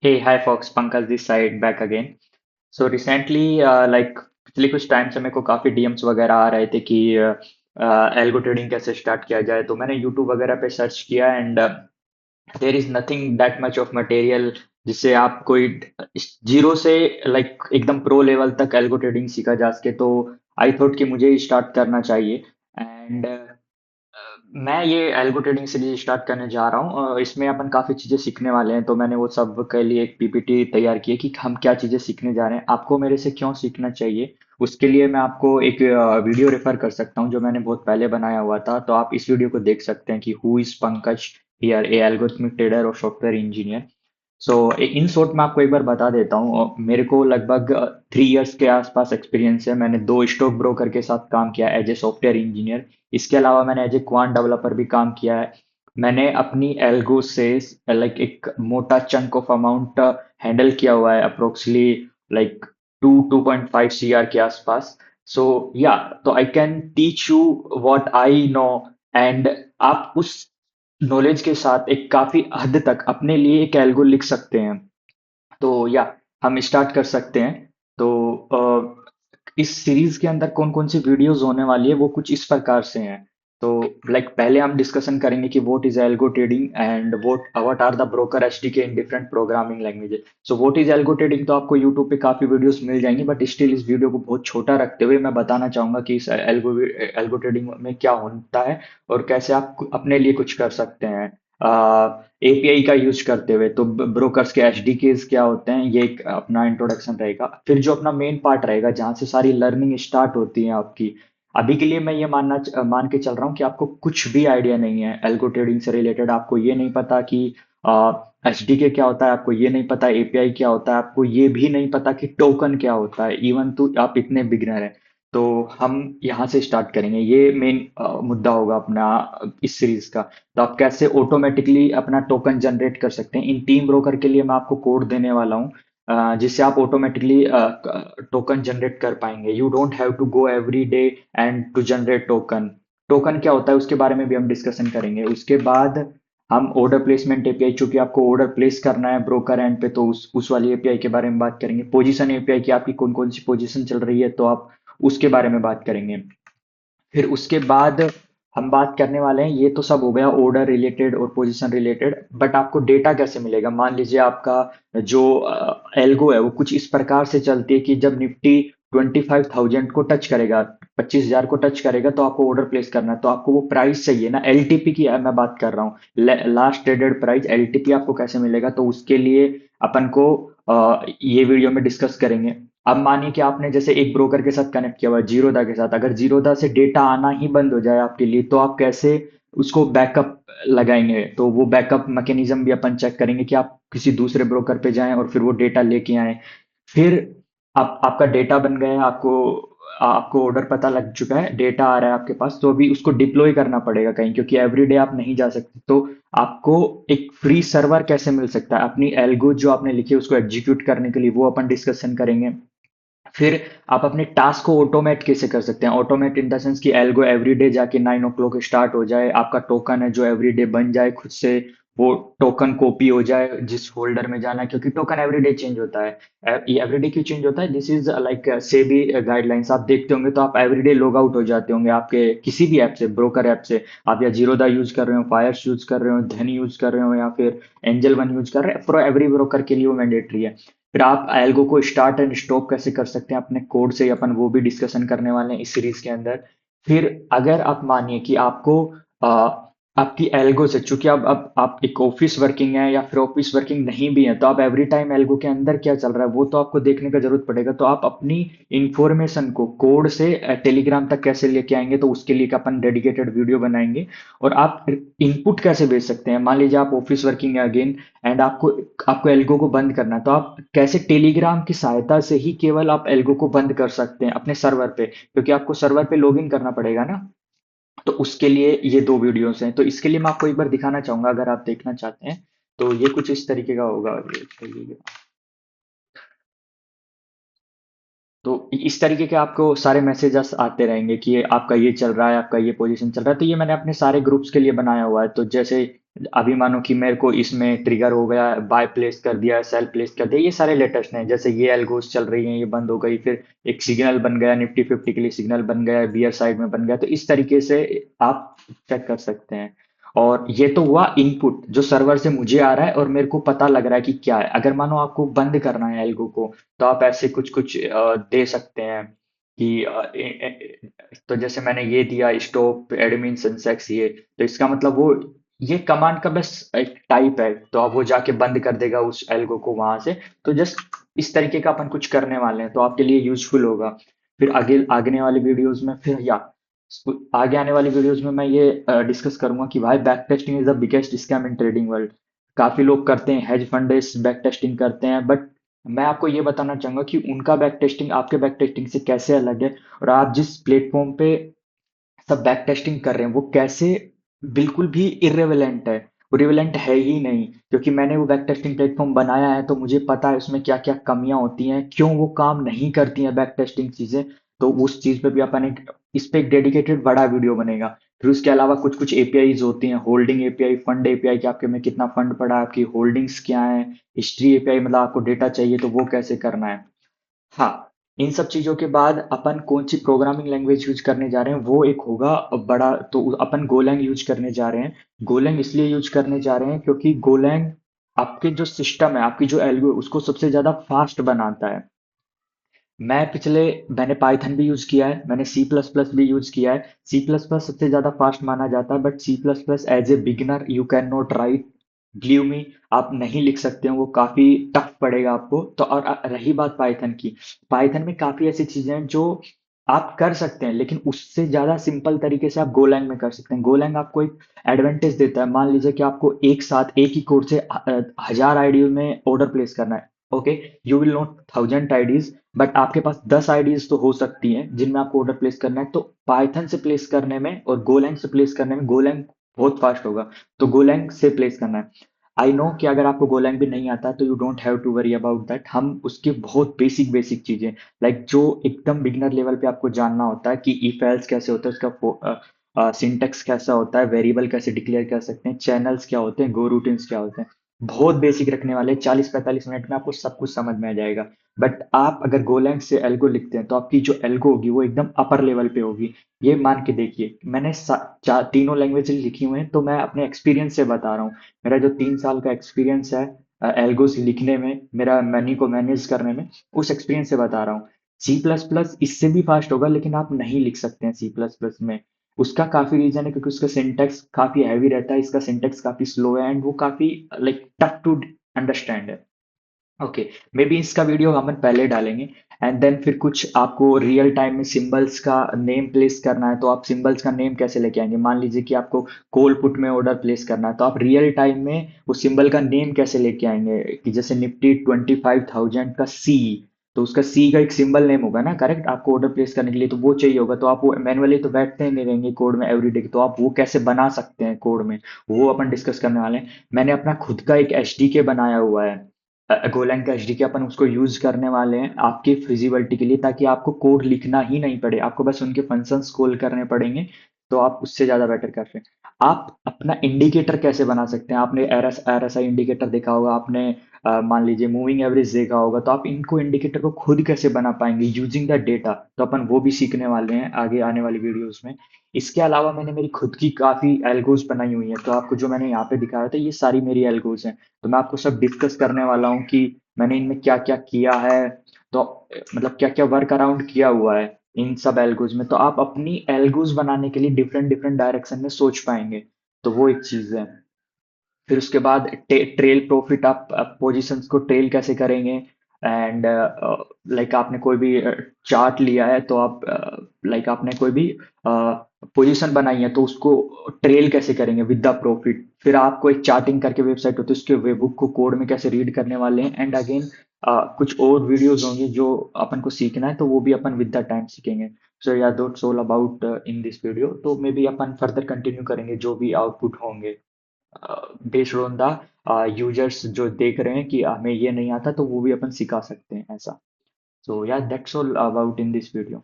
Hey, hi folks, Pankaj this side back again. So recently, पिछले कुछ time से मेरे को काफी डीएम्स वगैरह आ रहे थे कि एल्गो ट्रेडिंग कैसे स्टार्ट किया जाए, तो मैंने यूट्यूब वगैरह पे सर्च किया and there is nothing that much of material जिससे आप कोई जीरो से एकदम प्रो लेवल तक एल्गो ट्रेडिंग सीखा जा सके। तो आई थॉट कि मुझे स्टार्ट करना चाहिए एंड मैं ये एल्गो ट्रेडिंग सीरीज स्टार्ट करने जा रहा हूँ। इसमें अपन काफ़ी चीज़ें सीखने वाले हैं, तो मैंने वो सब के लिए एक पीपीटी तैयार की है कि हम क्या चीज़ें सीखने जा रहे हैं, आपको मेरे से क्यों सीखना चाहिए। उसके लिए मैं आपको एक वीडियो रेफर कर सकता हूँ जो मैंने बहुत पहले बनाया हुआ था, तो आप इस वीडियो को देख सकते हैं कि who is Pankaj here, a algorithmic trader और software engineer. So in short मैं आपको एक बार बता देता हूँ। मेरे को लगभग 3 इयर्स के आसपास एक्सपीरियंस है। मैंने दो स्टॉक ब्रोकर के साथ काम किया एज ए सॉफ्टवेयर इंजीनियर। इसके अलावा मैंने एज ए क्वांट डेवलपर भी काम किया है। मैंने अपनी एल्गो से एक मोटा चंक ऑफ अमाउंट हैंडल किया हुआ है, अप्रोक्सीली लाइक 2.5 CR के आसपास। सो या, तो I can teach you what I know and आप उस नॉलेज के साथ एक काफी हद तक अपने लिए एक एल्गो लिख सकते हैं। तो या, हम स्टार्ट कर सकते हैं। तो इस सीरीज के अंदर कौन कौन सी वीडियोस होने वाली है वो कुछ इस प्रकार से हैं। तो पहले हम डिस्कशन करेंगे कि what is algo trading and what are the broker SDK in different programming languages. So what is algo trading, तो आपको यूट्यूब पे काफी वीडियोस मिल जाएंगी, बट स्टिल इस वीडियो को बहुत छोटा रखते हुए मैं बताना चाहूंगा कि इस एल्गो ट्रेडिंग में क्या होता है और कैसे आप अपने लिए कुछ कर सकते हैं एपीआई का यूज करते हुए। तो ब्रोकर्स के एचडीकेस क्या होते हैं, ये एक अपना इंट्रोडक्शन रहेगा। फिर जो अपना मेन पार्ट रहेगा जहां से सारी लर्निंग स्टार्ट होती है आपकी। अभी के लिए मैं ये मान के चल रहा हूँ कि आपको कुछ भी आइडिया नहीं है एल्गो ट्रेडिंग से रिलेटेड। आपको ये नहीं पता कि एचडीके क्या होता है, आपको ये नहीं पता एपीआई क्या होता है, आपको ये भी नहीं पता कि टोकन क्या होता है, इवन तो आप इतने बिगनर हैं। तो हम यहाँ से स्टार्ट करेंगे, ये मेन मुद्दा होगा अपना इस सीरीज का। तो आप कैसे ऑटोमेटिकली अपना टोकन जनरेट कर सकते हैं। इन टीम ब्रोकर के लिए मैं आपको कोड देने वाला हूँ जिससे आप ऑटोमेटिकली टोकन जनरेट कर पाएंगे। You don't have to go every day and to generate token. Token क्या होता है उसके बारे में भी हम डिस्कशन करेंगे। उसके बाद हम ऑर्डर प्लेसमेंट एपीआई, चूंकि आपको ऑर्डर प्लेस करना है ब्रोकर एंड पे, तो उस वाली एपीआई के बारे में बात करेंगे। पोजीशन एपीआई की आपकी कौन कौन सी पोजीशन चल रही है, तो आप उसके बारे में बात करेंगे। फिर उसके बाद हम बात करने वाले हैं, ये तो सब हो गया ऑर्डर रिलेटेड और पोजीशन रिलेटेड, बट आपको डेटा कैसे मिलेगा। मान लीजिए आपका जो एल्गो है वो कुछ इस प्रकार से चलती है कि जब निफ्टी 25,000 को टच करेगा, 25,000 को टच करेगा, तो आपको ऑर्डर प्लेस करना है। तो आपको वो प्राइस चाहिए ना, एलटीपी की मैं बात कर रहा हूँ, लास्ट ट्रेडेड प्राइस। एलटीपी आपको कैसे मिलेगा, तो उसके लिए अपन को ये वीडियो में डिस्कस करेंगे। अब मानिए कि आपने जैसे एक ब्रोकर के साथ कनेक्ट किया हुआ है जीरोधा के साथ, अगर जीरोधा से डेटा आना ही बंद हो जाए आपके लिए, तो आप कैसे उसको बैकअप लगाएंगे। तो वो बैकअप मैकेनिज्म भी अपन चेक करेंगे कि आप किसी दूसरे ब्रोकर पे जाएं और फिर वो डेटा लेके आए। फिर आप आपका डेटा बन गया है, आपको आपको ऑर्डर पता लग चुका है, डेटा आ रहा है आपके पास, तो अभी उसको डिप्लॉय करना पड़ेगा कहीं, क्योंकि एवरीडे आप नहीं जा सकते। तो आपको एक फ्री सर्वर कैसे मिल सकता है अपनी एल्गो जो आपने लिखी है उसको एग्जीक्यूट करने के लिए, वो अपन डिस्कशन करेंगे। फिर आप अपने टास्क को ऑटोमेट कैसे कर सकते हैं, ऑटोमेट इन द सेंस कि एल्गो एवरीडे जाके 9 o'clock स्टार्ट हो जाए, आपका टोकन है जो एवरीडे बन जाए खुद से, वो टोकन कॉपी हो जाए जिस फोल्डर में जाना है, क्योंकि टोकन एवरीडे चेंज होता है। ये एवरीडे क्यों चेंज होता है, this is like SEBI guidelines. आप देखते होंगे तो आप एवरीडे लॉग आउट हो जाते होंगे आपके किसी भी ऐप से, ब्रोकर ऐप से। आप या जीरोदा यूज कर रहे हो, फायर्स यूज कर रहे हो, धन यूज कर रहे हो, या फिर एंजल वन यूज कर रहे हैं, फॉर एवरी ब्रोकर के लिए वो मैंडेटरी है। फिर आप एल्गो को स्टार्ट एंड स्टॉप कैसे कर सकते हैं अपने कोड से, अपन वो भी डिस्कशन करने वाले हैं इस सीरीज के अंदर। फिर अगर आप मानिए कि आपको आपकी एल्गो से, चूंकि अब आप एक ऑफिस वर्किंग है या फिर ऑफिस वर्किंग नहीं भी है, तो आप एवरी टाइम एल्गो के अंदर क्या चल रहा है वो तो आपको देखने का जरूरत पड़ेगा। तो आप अपनी इंफॉर्मेशन को कोड से टेलीग्राम तक कैसे लेके आएंगे, तो उसके लिए एक अपन डेडिकेटेड वीडियो बनाएंगे। और आप इनपुट कैसे भेज सकते हैं, मान लीजिए आप ऑफिस वर्किंग है अगेन एंड आपको आपको एल्गो को बंद करना है, तो आप कैसे टेलीग्राम की सहायता से ही केवल आप एल्गो को बंद कर सकते हैं अपने सर्वर पे, क्योंकि आपको सर्वर पे लॉगिन करना पड़ेगा ना। तो उसके लिए ये दो वीडियोस हैं, तो इसके लिए मैं आपको एक बार दिखाना चाहूंगा अगर आप देखना चाहते हैं। तो ये कुछ इस तरीके का होगा, ये चलिए। तो इस तरीके के आपको सारे मैसेजेस आते रहेंगे कि आपका ये चल रहा है, आपका ये पोजीशन चल रहा है। तो ये मैंने अपने सारे ग्रुप्स के लिए बनाया हुआ है। तो जैसे अभी मानो कि मेरे को इसमें ट्रिगर हो गया, बाय प्लेस कर दिया, सेल प्लेस कर दिया, ये सारे लेटेस्ट हैं। जैसे ये एल्गोस चल रही हैं, ये बंद हो गई, फिर एक सिग्नल बन गया, निफ्टी 50 के लिए सिग्नल बन गया, बियर साइड में बन गया। तो इस तरीके से आप चेक कर सकते हैं। और ये तो हुआ इनपुट जो सर्वर से मुझे आ रहा है और मेरे को पता लग रहा है कि क्या है। अगर मानो आपको बंद करना है एल्गो को, तो आप ऐसे कुछ कुछ दे सकते हैं कि तो जैसे मैंने ये दिया, स्टॉप एडमिन सेंसेक्स, ये तो इसका मतलब वो, ये कमांड का बस एक टाइप है, तो अब वो जाके बंद कर देगा उस एल्गो को वहां से। तो जस्ट इस तरीके का अपन कुछ करने वाले हैं, तो आपके लिए यूजफुल होगा। फिर आगे आगने वाली वीडियोस में फिर या आगे आने वाली वीडियोस में मैं ये डिस्कस करूंगा कि भाई back testing is the biggest scam in trading world. काफी लोग करते हैं, हेज फंड बैक टेस्टिंग करते हैं, बट मैं आपको ये बताना चाहूंगा कि उनका बैक टेस्टिंग आपके बैक टेस्टिंग से कैसे अलग है, और आप जिस प्लेटफॉर्म पे सब बैक टेस्टिंग कर रहे हैं वो कैसे बिल्कुल भी इर्रेलेवेंट है। वो रिवेलेंट है ही नहीं, क्योंकि मैंने वो बैक टेस्टिंग प्लेटफॉर्म बनाया है, तो मुझे पता है उसमें क्या क्या कमियां होती हैं, क्यों वो काम नहीं करती हैं बैक टेस्टिंग चीजें। तो उस चीज पे भी अपन एक, इस पे एक डेडिकेटेड बड़ा वीडियो बनेगा। फिर उसके अलावा कुछ कुछ एपीआईज होती हैं, होल्डिंग एपीआई, फंड एपीआई, कि आपके में कितना फंड पड़ा है, आपकी होल्डिंग्स क्या है, हिस्ट्री एपीआई, मतलब आपको डेटा चाहिए तो वो कैसे करना है। हाँ, इन सब चीजों के बाद अपन कौन सी प्रोग्रामिंग लैंग्वेज यूज करने जा रहे हैं वो एक होगा बड़ा। तो अपन गोलैंग यूज करने जा रहे हैं। गोलैंग इसलिए यूज करने जा रहे हैं क्योंकि गोलैंग आपके जो सिस्टम है, आपकी जो एल्गो है, उसको सबसे ज्यादा फास्ट बनाता है। मैंने पाइथन भी यूज किया है, मैंने सी प्लस प्लस भी यूज किया है। सी प्लस प्लस सबसे ज्यादा फास्ट माना जाता है, but C plus plus as a beginner you can not write, believe me, आप नहीं लिख सकते हो, वो काफी टफ पड़ेगा आपको। तो और रही बात पाइथन की, पाइथन में काफी ऐसी चीजें हैं जो आप कर सकते हैं, लेकिन उससे ज्यादा सिंपल तरीके से आप गोलैंग में कर सकते हैं। गोलैंग आपको एक एडवांटेज देता है। मान लीजिए कि आपको एक साथ एक ही कोड से 1000 आईडी में ऑर्डर प्लेस करना है। Okay, you will note 1000 IDs, but आपके पास 10 आईडीज तो हो सकती हैं जिनमें आपको ऑर्डर प्लेस करना है। तो पाइथन से प्लेस करने में और गोलैंग से प्लेस करने में गोलैंग बहुत फास्ट होगा। तो गोलैंग से प्लेस करना है। आई नो कि अगर आपको गोलैंग भी नहीं आता तो you don't have to worry about that. हम उसके बहुत बेसिक बेसिक चीजें, लाइक जो एकदम बिगनर लेवल पे आपको जानना होता है कि इफ एल्स कैसे होता है, उसका सिंटेक्स कैसा होता है, वेरिएबल कैसे डिक्लेयर कर सकते हैं, चैनल्स क्या होते हैं, गो रूटीन्स क्या होते हैं, बहुत बेसिक रखने वाले 40-45 मिनट में आपको सब कुछ समझ में आ जाएगा। बट आप अगर गोलैंग से एल्गो लिखते हैं तो आपकी जो एल्गो होगी वो एकदम अपर लेवल पे होगी। ये मान के देखिए, मैंने तीनों लैंग्वेज लिखी हुई हैं, तो मैं अपने एक्सपीरियंस से बता रहा हूँ। मेरा जो 3 साल का एक्सपीरियंस है एल्गोस लिखने में, मेरा मनी को मैनेज करने में, उस एक्सपीरियंस से बता रहा हूँ। सी प्लस प्लस इससे भी फास्ट होगा, लेकिन आप नहीं लिख सकते हैं सी प्लस प्लस में। उसका काफी रीजन है, क्योंकि उसका सिंटेक्स काफी हैवी रहता है, इसका सिंटेक्स काफी स्लो है, एंड वो काफी लाइक टफ टू अंडरस्टैंड है। ओके, मे बी इसका वीडियो हम पहले डालेंगे। एंड देन फिर कुछ आपको रियल टाइम में सिंबल्स का नेम प्लेस करना है, तो आप सिंबल्स का नेम कैसे लेके आएंगे। मान लीजिए कि आपको कॉल पुट में ऑर्डर प्लेस करना है, तो आप रियल टाइम में उस सिंबल का नेम कैसे लेके आएंगे, कि जैसे निफ्टी 25,000 का सी, तो उसका सी का एक सिंबल नेम होगा ना, करेक्ट, आपको ऑर्डर प्लेस करने के लिए तो वो चाहिए होगा। तो आप वो मैनुअली तो बैठते ही नहीं रहेंगे कोड में एवरीडे, तो आप वो कैसे बना सकते हैं कोड में, वो अपन डिस्कस करने वाले हैं। मैंने अपना खुद का एक एचडीके बनाया हुआ है, गोलैंग का एचडीके, अपन उसको यूज करने वाले हैं आपकी फिजिबिलिटी के लिए, ताकि आपको कोड लिखना ही नहीं पड़े, आपको बस उनके फंक्शंस कॉल करने पड़ेंगे। तो आप उससे ज्यादा बेटर कर रहे हैं। आप अपना इंडिकेटर कैसे बना सकते हैं, आपने आरएसआई इंडिकेटर देखा होगा आपने, मान लीजिए मूविंग एवरेज देखा होगा, तो आप इनको इंडिकेटर को खुद कैसे बना पाएंगे यूजिंग द डेटा। तो अपन वो भी सीखने वाले हैं आगे आने वाली वीडियोस में। इसके अलावा मैंने मेरी खुद की काफी एल्गोज बनाई हुई है, तो आपको जो मैंने यहाँ पे दिखाया था ये सारी मेरी एल्गोज हैं। तो मैं आपको सब डिस्कस करने वाला हूँ कि मैंने इनमें क्या क्या किया है। तो मतलब क्या क्या वर्क अराउंड किया हुआ है इन सब एल्गोज में, तो आप अपनी एल्गोज बनाने के लिए डिफरेंट डिफरेंट डायरेक्शन में सोच पाएंगे। तो वो एक चीज है। फिर उसके बाद ट्रेल प्रॉफिट, आप पोजीशंस को ट्रेल कैसे करेंगे। एंड लाइक आपने कोई भी चार्ट लिया है, तो आप लाइक आपने कोई भी पोजीशन बनाई है, तो उसको ट्रेल कैसे करेंगे विद द प्रॉफिट। फिर आपको एक चार्टिंग करके वेबसाइट होती है, उसके वेबबुक को कोड में कैसे रीड करने वाले हैं। एंड अगेन कुछ और वीडियोस होंगे जो अपन को सीखना है, तो वो भी अपन विद द टाइम सीखेंगे। So yeah that's all about in this video. तो मे बी अपन फर्दर कंटिन्यू करेंगे जो भी आउटपुट होंगे, बेस्ड ऑन द यूजर्स जो देख रहे हैं कि हमें ये नहीं आता, तो वो भी अपन सिखा सकते हैं ऐसा। सो yeah that's all about in this video.